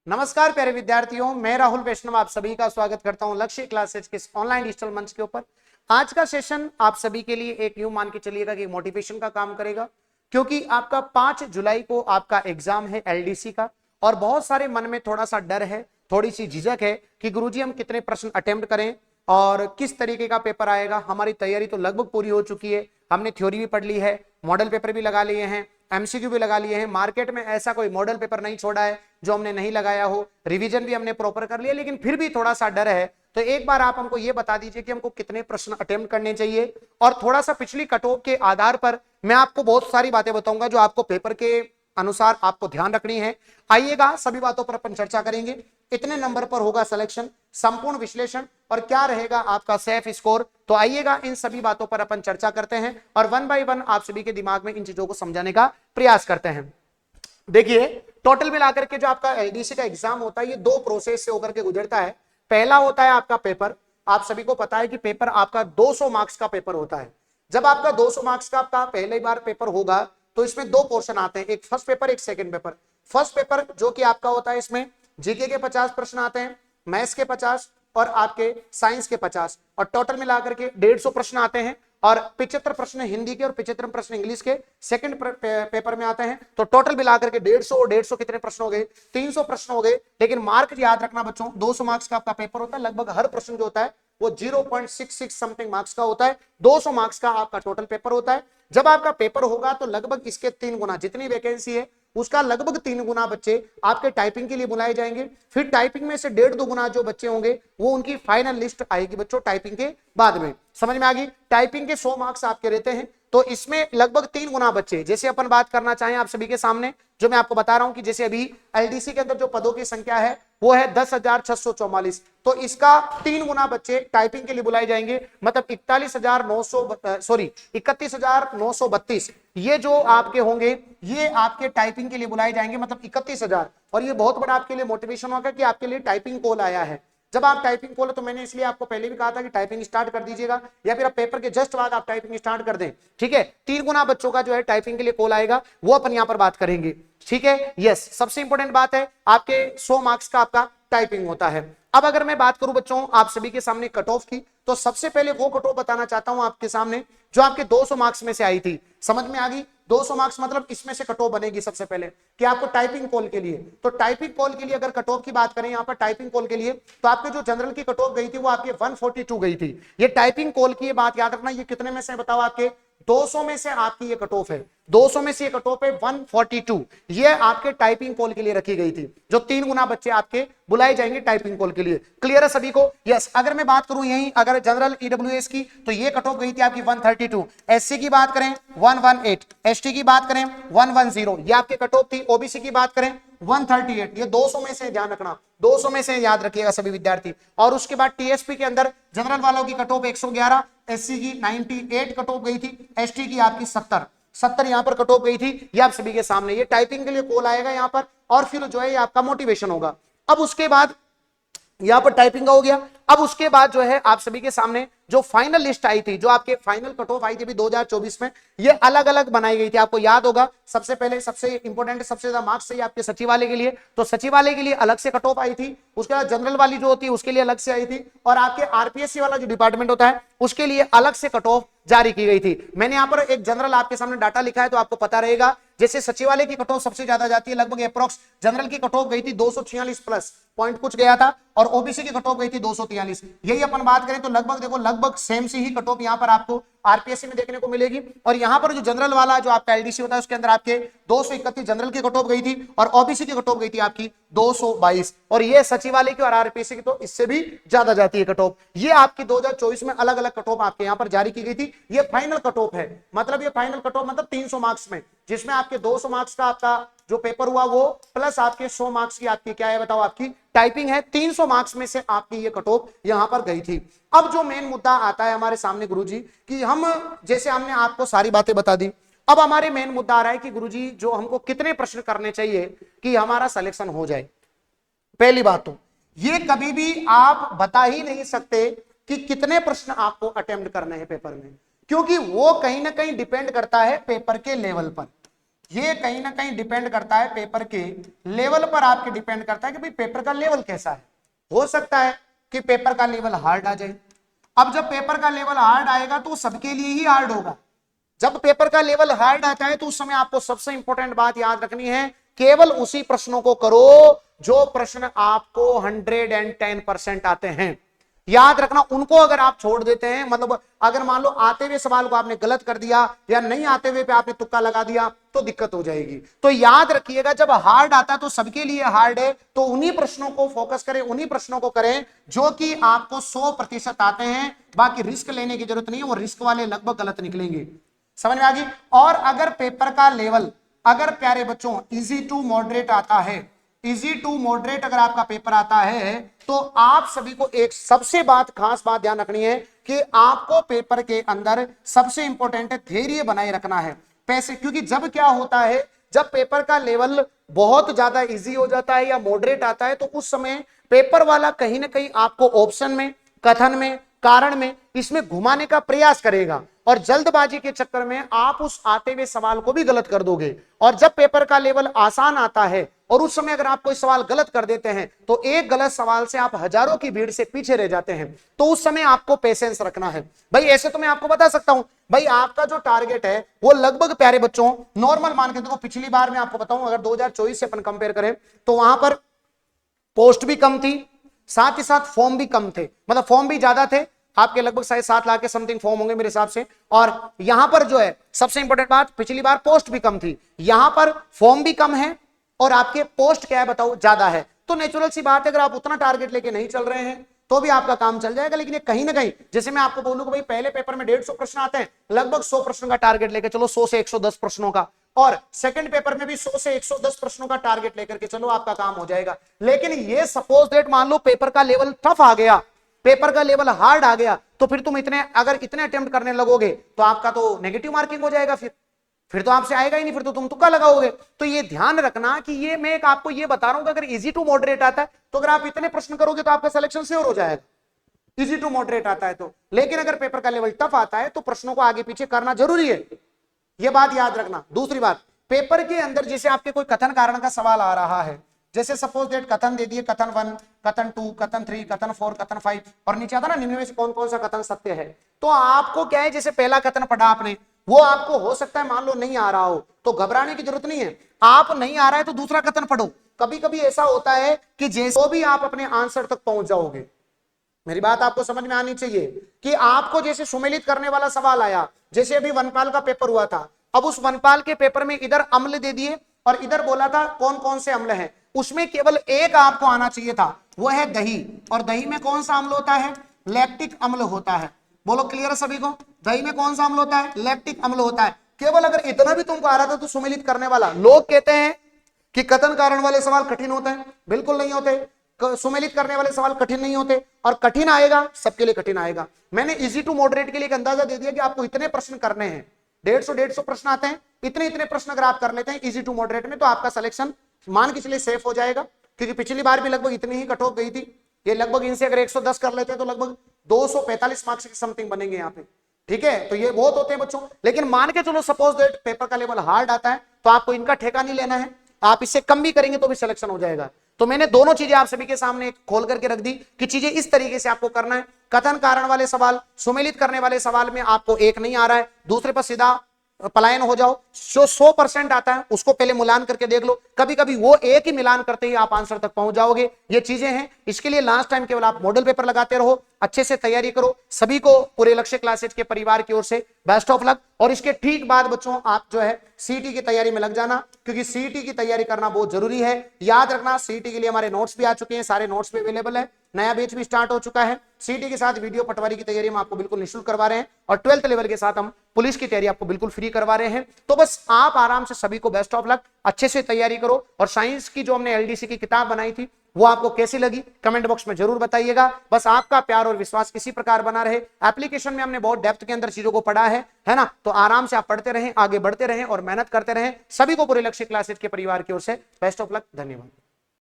नमस्कार प्यारे विद्यार्थियों, मैं राहुल वैष्णव आप सभी का स्वागत करता हूं लक्ष्य क्लासेज के ऑनलाइन डिजिटल मंच के ऊपर। आज का सेशन आप सभी के लिए एक यूं मान के चलिएगा कि मोटिवेशन का काम करेगा, क्योंकि आपका 5 जुलाई को आपका एग्जाम है एलडीसी का। और बहुत सारे मन में थोड़ा सा डर है, थोड़ी सी झिझक है कि गुरुजी हम कितने प्रश्न अटेम्प्ट करें और किस तरीके का पेपर आएगा। हमारी तैयारी तो लगभग पूरी हो चुकी है, हमने थ्योरी भी पढ़ ली है, मॉडल पेपर भी लगा लिए हैं, एमसीक्यू भी लगा लिए हैं। मार्केट में ऐसा कोई मॉडल पेपर नहीं छोड़ा है जो हमने नहीं लगाया हो। रिवीजन भी हमने प्रॉपर कर लिया, लेकिन फिर भी थोड़ा सा डर है। तो एक बार आप हमको ये बता दीजिए कि हमको कितने प्रश्न अटेम्प्ट करने चाहिए, और थोड़ा सा पिछली कटऑफ के आधार पर मैं आपको बहुत सारी बातें बताऊंगा जो आपको पेपर के अनुसार आपको ध्यान रखनी है। आइएगा, सभी बातों पर अपन चर्चा करेंगे। इतने नंबर पर होगा सिलेक्शन, संपूर्ण विश्लेषण और क्या रहेगा आपका सेफ स्कोर। तो आइएगा, इन सभी बातों पर अपन चर्चा करते हैं और वन बाय वन आप सभी के दिमाग में इन चीजों को समझाने का प्रयास करते हैं। देखिए, टोटल मिलाकर के जो आपका एलडीसी का एग्जाम होता है, ये दो प्रोसेस से होकर के गुजरता है। पहला होता है आपका पेपर। आप सभी को पता है कि पेपर आपका 200 मार्क्स का पेपर होता है। जब आपका 200 मार्क्स का आपका पहली बार पेपर होगा तो इसमें दो पोर्शन आते हैं, एक फर्स्ट पेपर, एक सेकंड पेपर। फर्स्ट पेपर जो कि आपका होता है, इसमें जीके के 50 प्रश्न आते हैं, मैथ्स के 50 और आपके साइंस के 50, और टोटल मिलाकर के 150 प्रश्न आते हैं। और 75 प्रश्न हिंदी के और 75 प्रश्न इंग्लिश के सेकंड पेपर में आते हैं। तो टोटल मिलाकर के 150 और 150 कितने प्रश्न हो गए? 300 प्रश्न हो गए। लेकिन मार्क याद रखना बच्चों, 200 मार्क्स का आपका पेपर होता है। लगभग हर प्रश्न जो होता है वो 0.66 समथिंग मार्क्स का होता है। 200 मार्क्स का आपका टोटल पेपर होता है। जब आपका पेपर होगा तो लगभग इसके 3 गुना, जितनी वैकेंसी है उसका लगभग 3 गुना बच्चे आपके टाइपिंग के लिए बुलाए जाएंगे। फिर टाइपिंग में से 1.5-2 गुना जो बच्चे होंगे वो उनकी फाइनल लिस्ट आएगी बच्चों टाइपिंग के बाद में। समझ में आ गई? टाइपिंग के 100 मार्क्स आपके रहते हैं, तो इसमें लगभग 3 गुना बच्चे, जैसे अपन बात करना चाहें आप सभी के सामने, जो मैं आपको बता रहा हूं कि जैसे अभी एलडीसी के अंदर जो पदों की संख्या है वो है 10,644, तो इसका 3 गुना बच्चे टाइपिंग के लिए बुलाए जाएंगे। मतलब 31,932 ये जो आपके होंगे ये आपके टाइपिंग के लिए बुलाए जाएंगे, मतलब 31,000। और ये बहुत बड़ा आपके लिए मोटिवेशन होगा कि आपके लिए टाइपिंग कॉल आया है। जब आप टाइपिंग कॉल, तो मैंने इसलिए आपको पहले भी कहा था कि टाइपिंग स्टार्ट कर दीजिएगा, या फिर आप पेपर के जस्ट बाद आप टाइपिंग स्टार्ट कर दें। ठीक है, 3 गुना बच्चों का जो है टाइपिंग के लिए कॉल आएगा, वो अपन यहां पर बात करेंगे। ठीक है, यस, सबसे इंपॉर्टेंट बात है आपके 100 मार्क्स का आपका टाइपिंग होता है। अब अगर मैं बात करूं बच्चों आप सभी के सामने कट ऑफ की, तो सबसे पहले वो कट ऑफ बताना चाहता हूं आपके सामने जो आपके 200 मार्क्स में से आई थी। समझ में आ गई? 200 मार्क्स मतलब इसमें से कट ऑफ बनेगी सबसे पहले कि आपको टाइपिंग कॉल के लिए। तो टाइपिंग कॉल के लिए अगर कट ऑफ की बात करें यहां पर टाइपिंग कॉल के लिए, तो आपके जो जनरल की कट ऑफ गई थी वो आपके 142 गई थी। ये टाइपिंग कॉल की बात याद रखना, ये कितने में से बताओ? आपके 200 में से आपकी ये कट ऑफ है। 200 में से ये कट ऑफ है 142, ये आपके टाइपिंग कॉल के लिए रखी गई थी, जो 3 गुना बच्चे आपके बुलाए जाएंगे टाइपिंग कॉल के लिए। क्लियर है सभी को? यस। अगर मैं बात करूं यही अगर जनरल ईडब्ल्यूएस की, तो ये कट ऑफ गई थी आपकी 132। एससी की बात करें 118, एसटी की बात करें 110, ये आपके कट ऑफ थी। ओबीसी की बात करें 138। ये 200 में से ध्यान रखना, 200 में से याद रखिएगा सभी विद्यार्थी। और उसके बाद टीएसपी के अंदर जनरल वालों की कट ऑफ 111, एससी की 98 कट ऑफ गई थी, एसटी की आपकी 70 यहां पर कट ऑफ गई थी। ये आप सभी के सामने, ये टाइपिंग के लिए कॉल आएगा यहां पर, और फिर जो है ये आपका मोटिवेशन होगा। अब उसके बाद यहां पर टाइपिंग का हो गया। अब उसके बाद जो है आप सभी के सामने जो फाइनल लिस्ट आई थी, जो आपके फाइनल कट ऑफ आई थी 2024 में, ये अलग अलग बनाई गई थी। आपको याद होगा सबसे पहले सबसे इंपॉर्टेंट सबसे ज्यादा मार्क्स चाहिए आपके सचिवालय के लिए, तो सचिवालय के लिए अलग से कट ऑफ आई थी। उसके बाद जनरल वाली जो होती है उसके लिए अलग से आई थी, और आपके आरपीएससी वाला जो डिपार्टमेंट होता है उसके लिए अलग से कट ऑफ जारी की गई थी। मैंने यहां पर एक जनरल आपके सामने डाटा लिखा है तो आपको पता रहेगा। जैसे सचिवालय की कट ऑफ सबसे ज्यादा जाती है, लगभग अप्रॉक्स जनरल की कट ऑफ गई थी 246 प्लस पॉइंट कुछ गया था, और ओबीसी की कट ऑफ गई थी 243। यही अपन बात करें तो लगभग देखो लगभग सेम सी ही कट ऑफ यहां पर आपको आरपीएससी में देखने को मिलेगी। और यहां पर जो जनरल वाला जो आपका एलडीसी होता है उसके अंदर आपके 231 जनरल की कट ऑफ गई थी, और ओबीसी की कट ऑफ गई थी आपकी 222। और ये सचिवालय की और आरपीएससी की तो इससे भी ज्यादा जाती है कट ऑफ। ये आपकी 2024 में अलग अलग कट ऑफ आपके यहां पर जारी की गई थी। ये फाइनल कट ऑफ है, मतलब ये फाइनल कट ऑफ मतलब 300 मार्क्स में, जिसमें आपके 200 मार्क्स का आपका जो पेपर हुआ वो प्लस आपके 100 मार्क्स की आपकी क्या है बताओ? आपकी टाइपिंग है। 300 मार्क्स में से आपकी ये कट ऑफ यहां पर गई थी। अब जो मेन मुद्दा आता है हमारे सामने गुरुजी, कि हम जैसे हमने आपको सारी बातें बता दी, अब हमारे मेन मुद्दा आ रहा है कि गुरुजी जो हमको कितने प्रश्न करने चाहिए कि हमारा सिलेक्शन हो जाए। पहली बात तो ये कभी भी आप बता ही नहीं सकते कि कितने प्रश्न आपको अटेम्प्ट करने हैं पेपर में, क्योंकि वो कहीं ना कहीं डिपेंड करता है पेपर के लेवल पर। ये कहीं ना कहीं डिपेंड करता है पेपर के लेवल पर, आपके डिपेंड करता है कि भाई पेपर का लेवल कैसा है। हो सकता है कि पेपर का लेवल हार्ड आ जाए। अब जब पेपर का लेवल हार्ड आएगा तो सबके लिए ही हार्ड होगा। जब पेपर का लेवल हार्ड आता है तो उस समय आपको सबसे इंपॉर्टेंट बात याद रखनी है, केवल उसी प्रश्नों को करो जो प्रश्न आपको 110% आते हैं। याद रखना, उनको अगर आप छोड़ देते हैं, मतलब अगर मान लो आते हुए सवाल को आपने गलत कर दिया या नहीं आते हुए पे आपने तुक्का लगा दिया तो दिक्कत हो जाएगी। तो याद रखिएगा, जब हार्ड आता है तो सबके लिए हार्ड है, तो उन्हीं प्रश्नों को फोकस करें, उन्हीं प्रश्नों को करें जो कि आपको 100% आते हैं। बाकी रिस्क लेने की जरूरत नहीं है, वो रिस्क वाले लगभग गलत निकलेंगे। समझ में आ गई। और अगर पेपर का लेवल, अगर प्यारे बच्चों इजी टू मॉडरेट आता है, इजी टू मॉडरेट अगर आपका पेपर आता है, तो आप सभी को एक सबसे खास बात ध्यान रखनी है कि आपको पेपर के अंदर सबसे इंपॉर्टेंट है धैर्य बनाए रखना है। पैसे, क्योंकि जब क्या होता है, जब पेपर का लेवल बहुत ज्यादा इजी हो जाता है या मॉडरेट आता है, तो उस समय पेपर वाला कहीं ना कहीं आपको ऑप्शन में, कथन में, कारण में, इसमें घुमाने का प्रयास करेगा और जल्दबाजी के चक्कर में आप उस आते हुए सवाल को भी गलत कर दोगे। और जब पेपर का लेवल आसान आता है और उस समय अगर आप कोई सवाल गलत कर देते हैं तो एक गलत सवाल से आप हजारों की भीड़ से पीछे रह जाते हैं। तो उस समय आपको पेशेंस रखना है भाई। ऐसे तो मैं आपको बता सकता हूं भाई, आपका जो टारगेट है वो लगभग प्यारे बच्चों नॉर्मल मान के देखो। पिछली बार मैं आपको बताऊं, अगर 2024 से अपन कंपेयर करें तो वहां पर पोस्ट भी कम थी, साथ ही साथ फॉर्म भी कम थे, मतलब फॉर्म भी ज्यादा थे आपके, लगभग 7.5 लाख के समथिंग फॉर्म होंगे मेरे हिसाब से। और यहां पर जो है सबसे इंपॉर्टेंट बात, पिछली बार पोस्ट भी कम थी, यहां पर फॉर्म भी कम है और आपके पोस्ट क्या है बताओ, ज्यादा है। तो नेचुरल सी बात है, अगर आप उतना टारगेट लेके नहीं चल रहे हैं तो भी आपका काम चल जाएगा। लेकिन कहीं ना कहीं, जैसे मैं आपको बोलूं कि भाई पहले पेपर में 150 प्रश्न आते हैं, लगभग 100 प्रश्न का टारगेट लेके चलो, 100 से 110 प्रश्नों का। और सेकंड पेपर में भी 100 से 110 प्रश्नों का टारगेट लेकर के चलो, आपका काम हो जाएगा। लेकिन ये सपोज दैट मान लो पेपर का लेवल टफ आ गया, पेपर का लेवल हार्ड आ गया, तो फिर तुम अगर इतने अटेम्प्ट करने लगोगे तो आपका तो नेगेटिव मार्किंग हो जाएगा, फिर तो आपसे आएगा ही नहीं, फिर तो तुम तुक्का लगाओगे। तो ये ध्यान रखना कि ये मैं आपको ये बता रहा हूं कि अगर इजी टू मॉडरेट आता है तो अगर आप इतने प्रश्न करोगे तो आपका सिलेक्शन श्योर हो जाएगा, इजी टू मॉडरेट आता है तो। लेकिन अगर पेपर का लेवल टफ आता है तो प्रश्नों को आगे पीछे करना जरूरी है, यह बात याद रखना। दूसरी बात, पेपर के अंदर जैसे आपके कोई कथन कारण का सवाल आ रहा है, जैसे सपोज दैट कथन दे दिए, कथन 1, कथन 2, कथन 3, कथन 4, कथन 5, और नीचे आता ना निम्न में से कौन कौन सा कथन सत्य है। तो आपको क्या है, जैसे पहला कथन पढ़ा आपने, वो आपको हो सकता है मान लो नहीं आ रहा हो, तो घबराने की जरूरत नहीं है। आप नहीं आ रहा है तो दूसरा कथन पढ़ो। कभी कभी ऐसा होता है कि जैसे भी आप अपने आंसर तक पहुंच जाओगे, मेरी बात आपको समझ में आनी चाहिए कि आपको जैसे सुमेलित करने वाला सवाल आया, जैसे अभी वनपाल का पेपर हुआ था, अब उस वनपाल के पेपर में इधर अम्ल दे दिए और इधर बोला था कौन कौन से अम्ल हैं, उसमें केवल एक आपको आना चाहिए था, वो है दही। और दही में कौन सा अम्ल होता है, लैक्टिक अम्ल होता है। बोलो क्लियर है सभी को, दही में कौन सा अम्ल होता है, लैक्टिक अम्ल होता है। केवल अगर इतना भी तुमको आ रहा था तो सुमेलित करने वाला। लोग कहते हैं कि कथन कारण वाले सवाल कठिन होते हैं, बिल्कुल नहीं होते। सुमेलित करने वाले सवाल कठिन नहीं होते, और कठिन आएगा सबके लिए कठिन आएगा। मैंने इजी टू मॉडरेट के लिए एक अंदाजा दे दिया कि आपको इतने प्रश्न करने हैं, 150 प्रश्न आते हैं, इतने प्रश्न अगर आप कर लेते हैं इजी टू मॉडरेट में तो आपका सिलेक्शन मान के चलिए सेफ हो जाएगा। क्योंकि पिछली बार भी लगभग इतनी ही कट ऑफ गई थी, ये लगभग इनसे अगर 110 कर लेते हैं तो लगभग 245 मार्क्स की समथिंग बनेंगे यहाँ पे, ठीक है। तो ये बहुत होते हैं बच्चों। लेकिन मान के चलो सपोज दैट पेपर का लेवल हार्ड आता है तो आपको इनका ठेका नहीं लेना है, आप इससे कम भी करेंगे तो भी सिलेक्शन हो जाएगा। तो मैंने दोनों चीजें आप सभी के सामने खोल करके रख दी कि चीजें इस तरीके से आपको करना है। कथन कारण वाले सवाल, सुमेलित करने वाले सवाल में आपको एक नहीं आ रहा है, दूसरे पर सीधा पलायन हो जाओ। जो 100% आता है उसको पहले मिलान करके देख लो, कभी कभी वो एक ही मिलान करते ही आप आंसर तक पहुंच जाओगे। ये चीजें हैं, इसके लिए लास्ट टाइम केवल आप मॉडल पेपर लगाते रहो, अच्छे से तैयारी करो। सभी को पूरे लक्ष्य क्लासेज के परिवार की ओर से बेस्ट ऑफ लक। और इसके ठीक बाद बच्चों आप जो है सीटी की तैयारी में लग जाना, क्योंकि सीटी की तैयारी करना बहुत जरूरी है। याद रखना सीटी के लिए हमारे नोट्स भी आ चुके हैं, सारे नोट्स भी अवेलेबल है, नया बैच भी स्टार्ट हो चुका है। सीटी के साथ वीडियो पटवारी की तैयारी हम आपको बिल्कुल निःशुल्क करवा रहे हैं, और 12th लेवल के साथ हम पुलिस की तैयारी आपको बिल्कुल फ्री करवा रहे हैं। तो बस आप आराम से, सभी को बेस्ट ऑफ लक, अच्छे से तैयारी करो। और साइंस की जो हमने एलडीसी की किताब बनाई थी वो आपको कैसी लगी कमेंट बॉक्स में जरूर बताइएगा। बस आपका प्यार और विश्वास इसी प्रकार बना रहे। एप्लीकेशन में हमने बहुत डेप्थ के अंदर चीजों को पढ़ा है ना, तो आराम से आप पढ़ते रहें, आगे बढ़ते रहें और मेहनत करते रहें। सभी को पूरे लक्ष्य क्लासेज के परिवार की ओर से बेस्ट ऑफ लक, धन्यवाद।